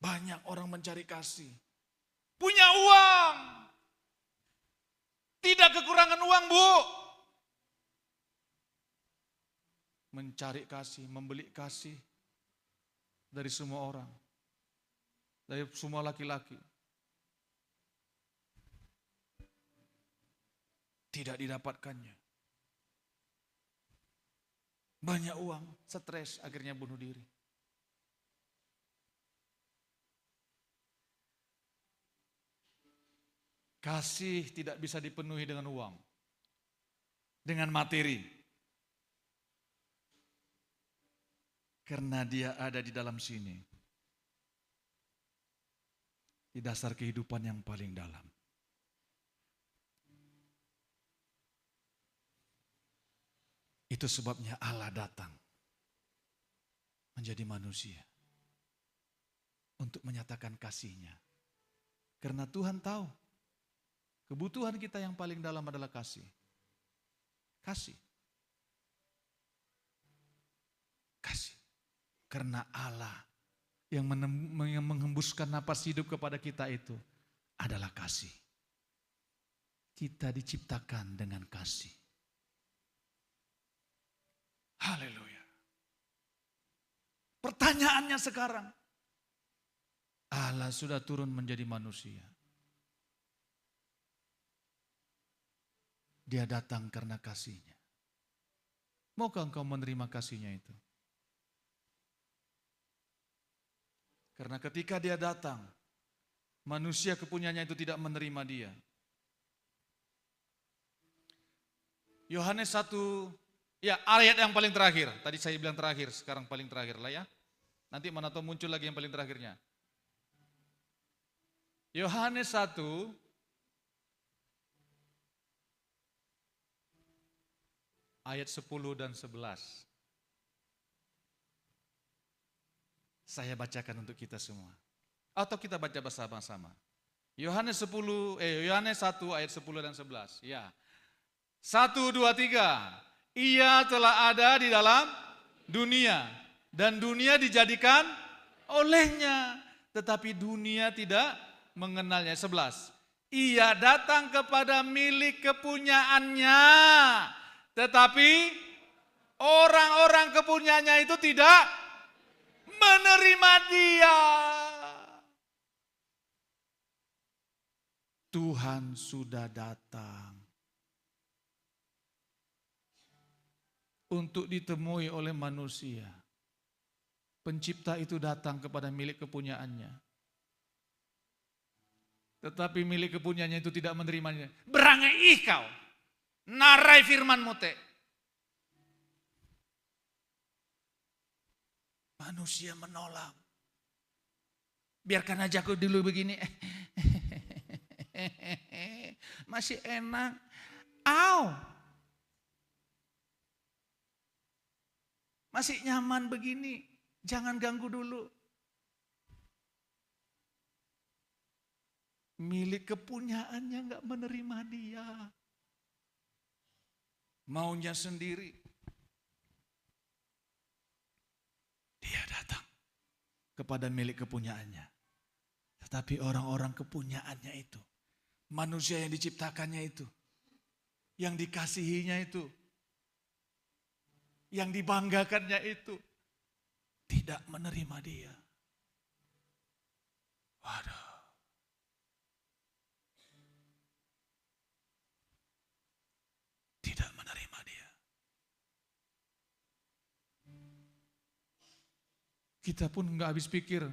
B: Banyak orang mencari kasih. Punya uang. Tidak kekurangan uang, Bu. Mencari kasih, membeli kasih dari semua orang. Dari semua laki-laki. Tidak didapatkannya. Banyak uang, stres, akhirnya bunuh diri. Kasih tidak bisa dipenuhi dengan uang, dengan materi. Karena dia ada di dalam sini. Di dasar kehidupan yang paling dalam. Itu sebabnya Allah datang menjadi manusia untuk menyatakan kasih-Nya. Karena Tuhan tahu kebutuhan kita yang paling dalam adalah kasih. Kasih. Kasih. Karena Allah yang menghembuskan napas hidup kepada kita itu adalah kasih. Kita diciptakan dengan kasih. Haleluya. Pertanyaannya sekarang, Allah sudah turun menjadi manusia. Dia datang karena kasih-Nya. Maukah engkau menerima kasih-Nya itu? Karena ketika dia datang, manusia kepunyaannya itu tidak menerima dia. Yohanes 1, ya ayat yang paling terakhir. Tadi saya bilang terakhir, sekarang paling terakhir lah ya. Nanti mana tahu muncul lagi yang paling terakhirnya. Yohanes 1, ayat 10 dan 11. Saya bacakan untuk kita semua. Atau kita baca bersama-sama. Yohanes 1 ayat 10 dan 11. Ya. 1, 2, 3. Ia telah ada di dalam dunia dan dunia dijadikan olehnya, tetapi dunia tidak mengenalnya. 11. Ia datang kepada milik kepunyaannya, tetapi orang-orang kepunyaannya itu tidak menerima dia. Tuhan sudah datang untuk ditemui oleh manusia. Pencipta itu datang kepada milik kepunyaannya. Tetapi milik kepunyaannya itu tidak menerimanya. Berangai ikau, narai firman-Mu te. Manusia menolak. Biarkan aja aku dulu begini. Masih enak. Masih nyaman begini, jangan ganggu dulu. Milik kepunyaannya enggak menerima dia. Maunya sendiri. Dia datang kepada milik kepunyaannya. Tetapi orang-orang kepunyaannya itu, manusia yang diciptakannya itu, yang dikasihinya itu, yang dibanggakannya itu tidak menerima dia. Waduh. Tidak menerima dia. Kita pun enggak habis pikir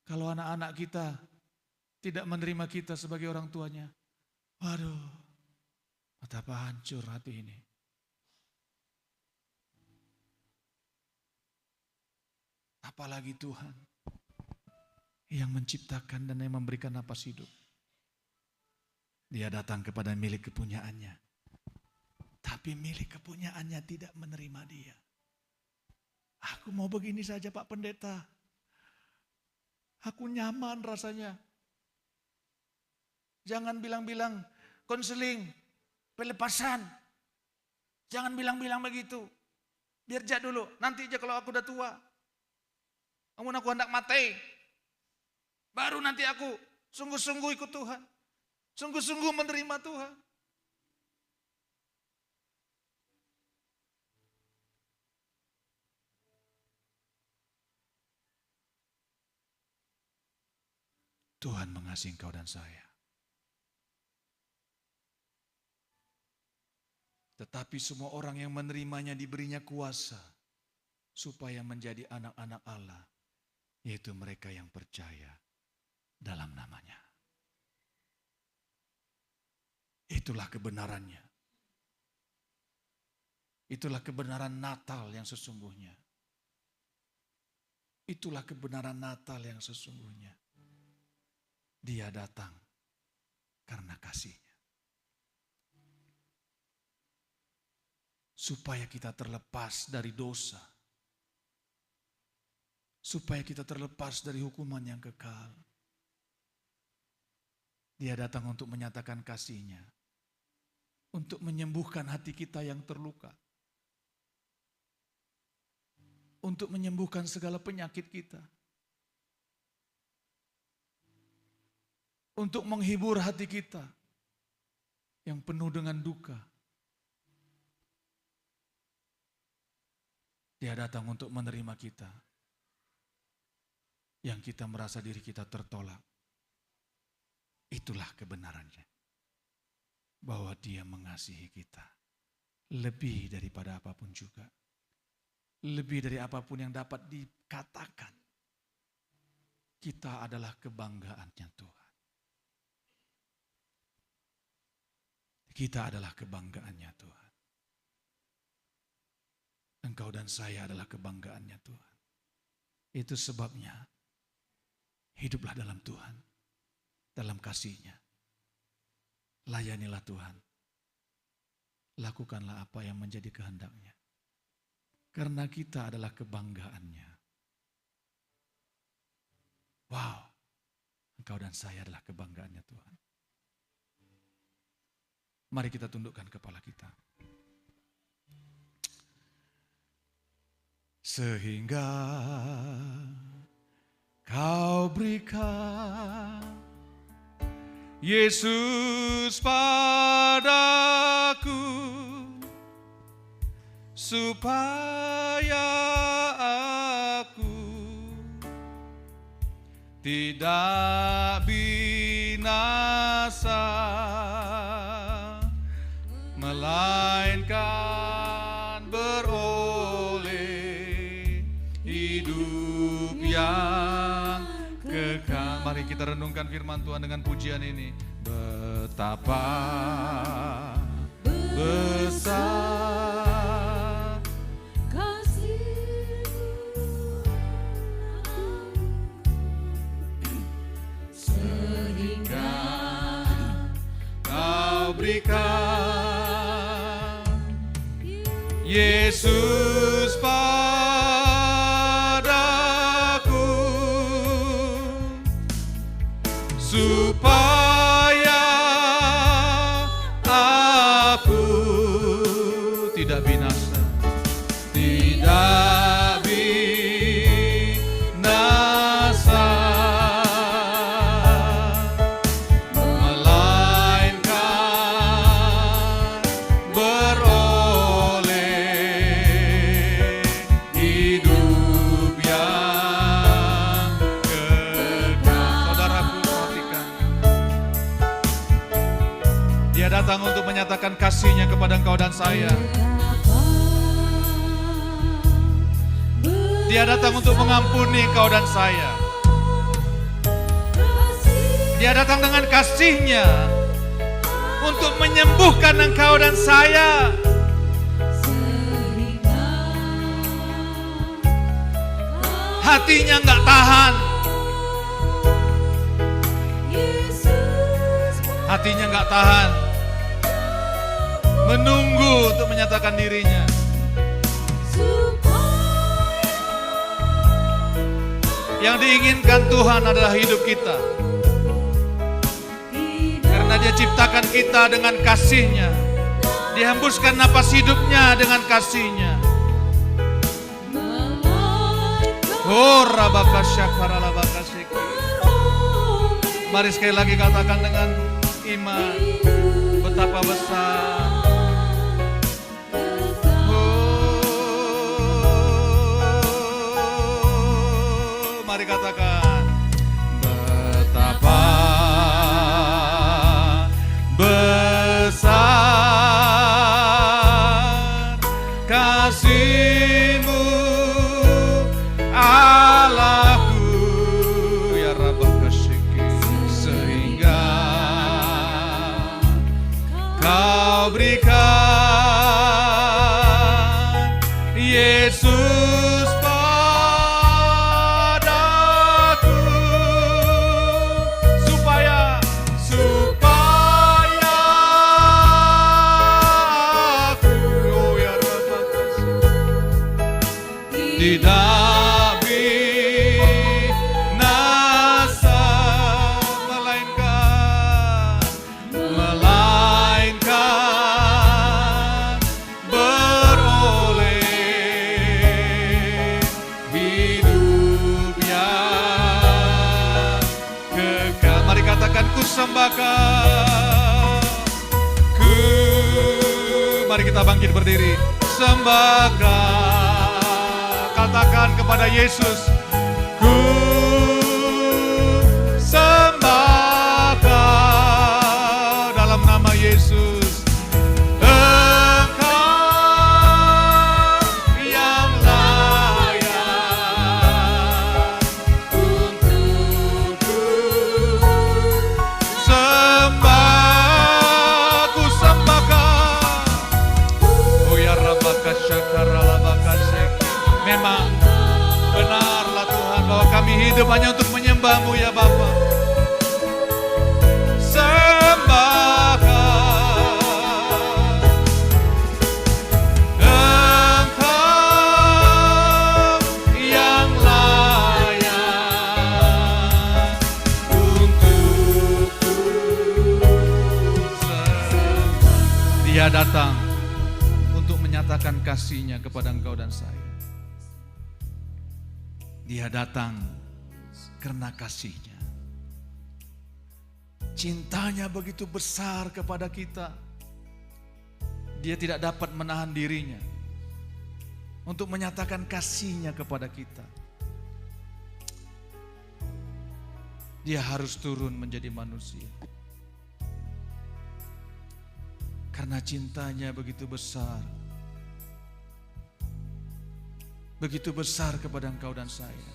B: kalau anak-anak kita tidak menerima kita sebagai orang tuanya. Waduh, betapa hancur hati ini. Apalagi Tuhan yang menciptakan dan yang memberikan napas hidup. Dia datang kepada milik kepunyaannya. Tapi milik kepunyaannya tidak menerima dia. Aku mau begini saja Pak Pendeta. Aku nyaman rasanya. Jangan bilang-bilang konseling, pelepasan. Jangan bilang-bilang begitu. Biar jak dulu, nanti aja kalau aku udah tua. Namun aku hendak mati. Baru nanti aku sungguh-sungguh ikut Tuhan. Sungguh-sungguh menerima Tuhan. Tuhan mengasihi engkau dan saya. Tetapi semua orang yang menerimanya diberinya kuasa supaya menjadi anak-anak Allah. Yaitu mereka yang percaya dalam namanya. Itulah kebenarannya. Itulah kebenaran Natal yang sesungguhnya. Itulah kebenaran Natal yang sesungguhnya. Dia datang karena kasih-Nya. Supaya kita terlepas dari dosa. Supaya kita terlepas dari hukuman yang kekal. Dia datang untuk menyatakan kasih-Nya. Untuk menyembuhkan hati kita yang terluka. Untuk menyembuhkan segala penyakit kita. Untuk menghibur hati kita yang penuh dengan duka. Dia datang untuk menerima kita. Yang kita merasa diri kita tertolak. Itulah kebenarannya. bahwa Dia mengasihi kita lebih daripada apapun juga. Lebih dari apapun yang dapat dikatakan. Kita adalah kebanggaannya Tuhan. Kita adalah kebanggaannya Tuhan. Engkau dan saya adalah kebanggaannya Tuhan. Itu sebabnya hiduplah dalam Tuhan, dalam kasih-Nya. Layanilah Tuhan. Lakukanlah apa yang menjadi kehendak-Nya. Karena kita adalah kebanggaannya. Wow, engkau dan saya adalah kebanggaannya Tuhan. Mari kita tundukkan kepala kita. Sehingga kau berikan Yesus padaku, supaya aku tidak binasa, melainkan beroleh hidup yang kekal. Mari kita renungkan firman Tuhan dengan pujian ini. Betapa besar sehingga kau berikan Yesus padaku, supaya aku tidak binasa, tidak binasa, melainkan beroleh hidup yang kekal. Saudaraku, perhatikan. Dia datang untuk menyatakan kasih-Nya kepada engkau dan saya. Dia datang untuk mengampuni engkau dan saya. Dia datang dengan kasih-Nya untuk menyembuhkan engkau dan saya. Hatinya nggak tahan. Hatinya nggak tahan. Menunggu untuk menyatakan dirinya. Yang diinginkan Tuhan adalah hidup kita. Karena Dia ciptakan kita dengan kasih-Nya. Dihembuskan napas hidupnya dengan kasih-Nya. Oh, rabakasyakaralabakasiki. Mari sekali lagi katakan dengan iman. Betapa besar. Mari katakan, betapa besar kasih-Mu, Allahku, ya Rabbah kasyiki, sehingga Kau berikan Yesus tidak binasa, melainkan beroleh hidup yang kekal. Mari katakan, ku sembahkan, mari kita bangkit berdiri, sembahkan. Katakan kepada Yesus, ku sembahkan dalam nama Yesus. hidup hanya untuk menyembah-Mu ya Bapa. Dia datang untuk menyatakan kasih-Nya kepada engkau dan saya. Dia datang karena kasih-Nya. Cintanya begitu besar kepada kita. Dia tidak dapat menahan dirinya untuk menyatakan kasih-Nya kepada kita. Dia harus turun menjadi manusia. Karena cintanya begitu besar. Begitu besar kepada engkau dan saya.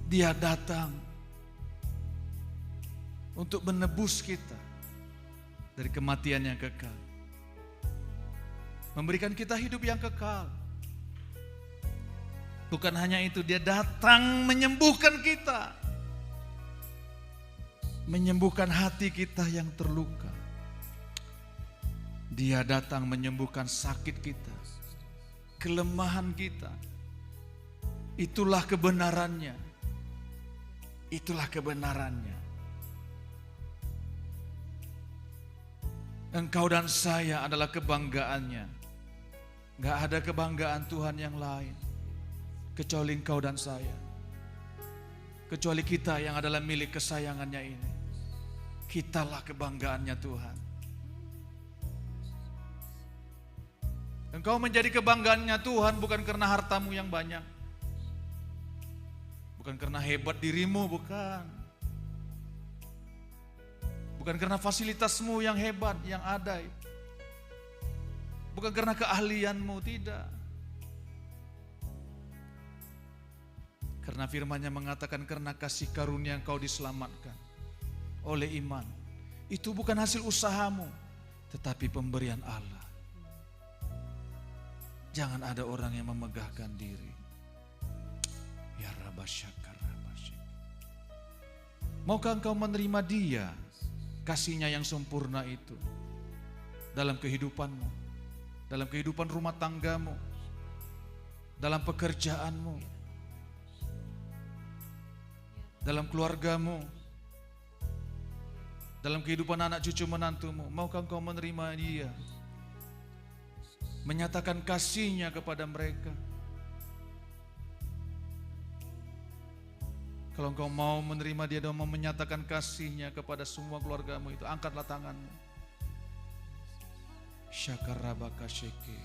B: Dia datang untuk menebus kita dari kematian yang kekal. Memberikan kita hidup yang kekal. Bukan hanya itu, dia datang menyembuhkan kita. Menyembuhkan hati kita yang terluka. Dia datang menyembuhkan sakit kita, kelemahan kita. Itulah kebenarannya. Itulah kebenarannya. Engkau dan saya adalah kebanggaannya. Gak ada kebanggaan Tuhan yang lain kecuali engkau dan saya. Kecuali kita yang adalah milik kesayangannya ini. Kitalah kebanggaannya Tuhan. Engkau menjadi kebanggaannya Tuhan bukan karena hartamu yang banyak. Bukan karena hebat dirimu, bukan. Bukan karena fasilitasmu yang hebat, yang ada. Bukan karena keahlianmu, tidak. Karena firman-Nya mengatakan karena kasih karunia engkau diselamatkan oleh iman. Itu bukan hasil usahamu, tetapi pemberian Allah. Jangan ada orang yang memegahkan diri. Ya Rabasyakar Rabasyakar. Maukah engkau menerima Dia, kasih-Nya yang sempurna itu dalam kehidupanmu, dalam kehidupan rumah tanggamu, dalam pekerjaanmu, dalam keluargamu, dalam kehidupan anak cucu menantumu? Maukah engkau menerima Dia, menyatakan kasih-Nya kepada mereka? Kalau engkau mau menerima Dia dan mau menyatakan kasih-Nya kepada semua keluargamu itu, angkatlah tanganmu. Syakarabakasheke,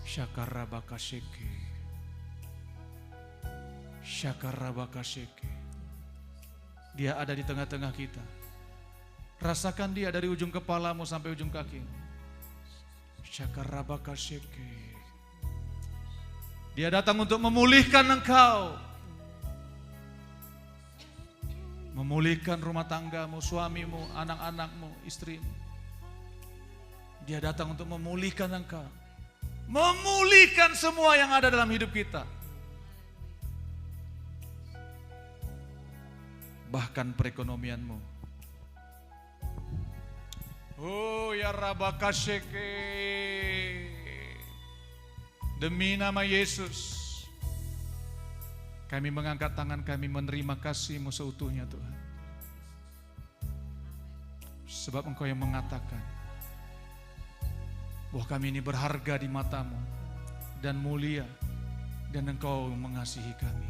B: Syakarabakasheke, Syakarabakasheke. Dia ada di tengah-tengah kita. Rasakan Dia dari ujung kepalamu sampai ujung kakimu. Syakarabakasheke. Dia datang untuk memulihkan engkau. Memulihkan rumah tanggamu, suamimu, anak-anakmu, istrimu. Dia datang untuk memulihkan engkau. Memulihkan semua yang ada dalam hidup kita. Bahkan perekonomianmu. Oh ya Rabakasheke. Demi nama Yesus, kami mengangkat tangan kami menerima kasih-Mu seutuhnya Tuhan. Sebab Engkau yang mengatakan bahwa kami ini berharga di mata-Mu dan mulia, dan Engkau mengasihi kami.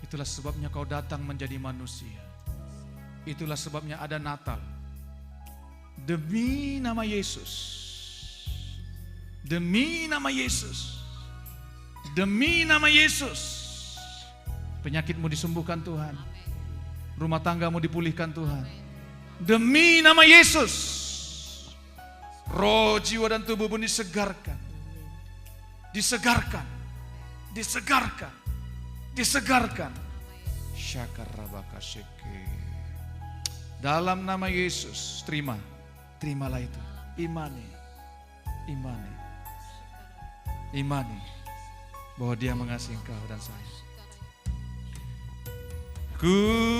B: Itulah sebabnya Kau datang menjadi manusia. Itulah sebabnya ada Natal. Demi nama Yesus. Demi nama Yesus. Demi nama Yesus. Penyakitmu disembuhkan Tuhan. Rumah tanggamu dipulihkan Tuhan. Demi nama Yesus. Roh, jiwa dan tubuhmu disegarkan. Disegarkan. Disegarkan. Disegarkan. Syakarabakasheke. Dalam nama Yesus, terimalah itu. Imani. imani bahwa Dia mengasihi engkau dan saya. Ku